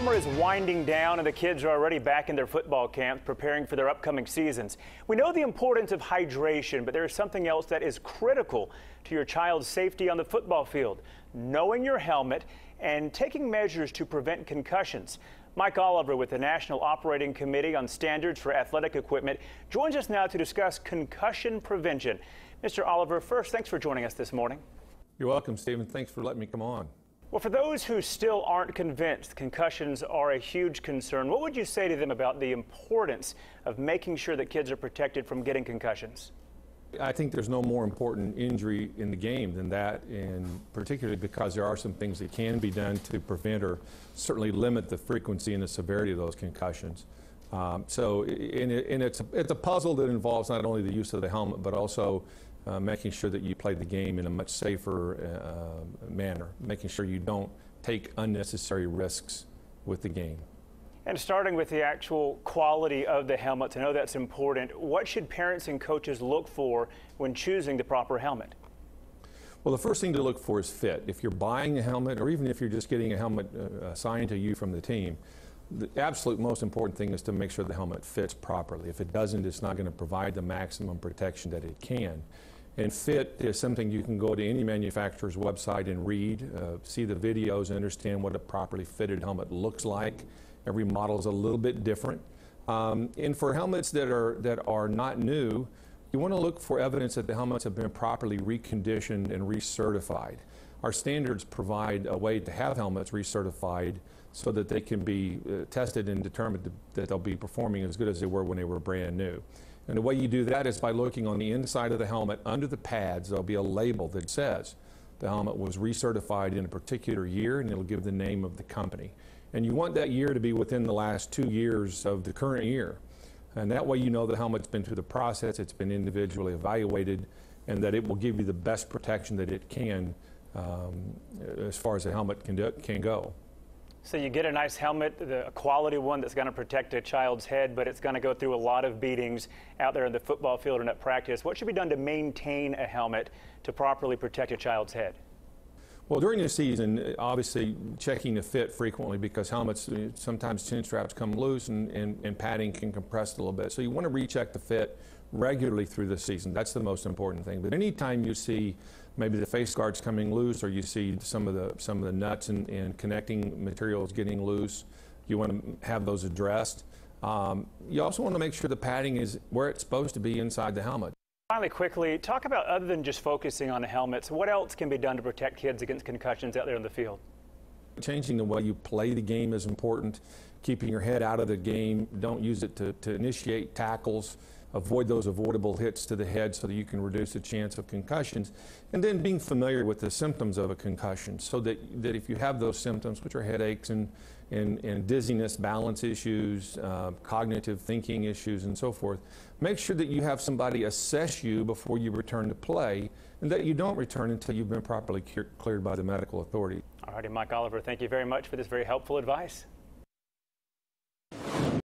Summer is winding down and the kids are already back in their football camps preparing for their upcoming seasons. We know the importance of hydration, but there is something else that is critical to your child's safety on the football field: knowing your helmet and taking measures to prevent concussions. Mike Oliver with the National Operating Committee on Standards for Athletic Equipment joins us now to discuss concussion prevention. Mr. Oliver, first, thanks for joining us this morning. You're welcome, Stephen. Thanks for letting me come on. Well, for those who still aren't convinced concussions are a huge concern, what would you say to them about the importance of making sure that kids are protected from getting concussions? I think there's no more important injury in the game than that, and particularly because there are some things that can be done to prevent or certainly limit the frequency and the severity of those concussions. It's a puzzle that involves not only the use of the helmet, but also making sure that you play the game in a much safer manner, making sure you don't take unnecessary risks with the game. And starting with the actual quality of the helmets, I know that's important. What should parents and coaches look for when choosing the proper helmet? Well, the first thing to look for is fit. If you're buying a helmet, or even if you're just getting a helmet assigned to you from the team, the absolute most important thing is to make sure the helmet fits properly. If it doesn't, it's not going to provide the maximum protection that it can. And fit is something you can go to any manufacturer's website and read, see the videos, and understand what a properly fitted helmet looks like. Every model is a little bit different. And for helmets that are not new, you want to look for evidence that the helmets have been properly reconditioned and recertified. Our standards provide a way to have helmets recertified so that they can be tested and determined that they'll be performing as good as they were when they were brand new. And the way you do that is by looking on the inside of the helmet. Under the pads, there'll be a label that says the helmet was recertified in a particular year, and it'll give the name of the company. And you want that year to be within the last 2 years of the current year. And that way you know the helmet's been through the process, it's been individually evaluated, and that it will give you the best protection that it can as far as the helmet can go. So you get a nice helmet, a quality one that's going to protect a child's head, but it's going to go through a lot of beatings out there in the football field and at practice. What should be done to maintain a helmet to properly protect a child's head? Well, during the season, obviously checking the fit frequently, because helmets, sometimes chin straps come loose and padding can compress a little bit. So you want to recheck the fit regularly through the season. That's the most important thing. But anytime you see maybe the face guards coming loose, or you see some of the nuts and connecting materials getting loose, you want to have those addressed. You also want to make sure the padding is where it's supposed to be inside the helmet. Finally, quickly, talk about, other than just focusing on the helmets, what else can be done to protect kids against concussions out there in the field? Changing the way you play the game is important. Keeping your head out of the game. Don't use it to initiate tackles. Avoid those avoidable hits to the head so that you can reduce the chance of concussions. And then being familiar with the symptoms of a concussion, so that if you have those symptoms, which are headaches and dizziness, balance issues, cognitive thinking issues, and so forth, make sure that you have somebody assess you before you return to play, and that you don't return until you've been properly cleared by the medical authority. All righty, Mike Oliver, thank you very much for this very helpful advice.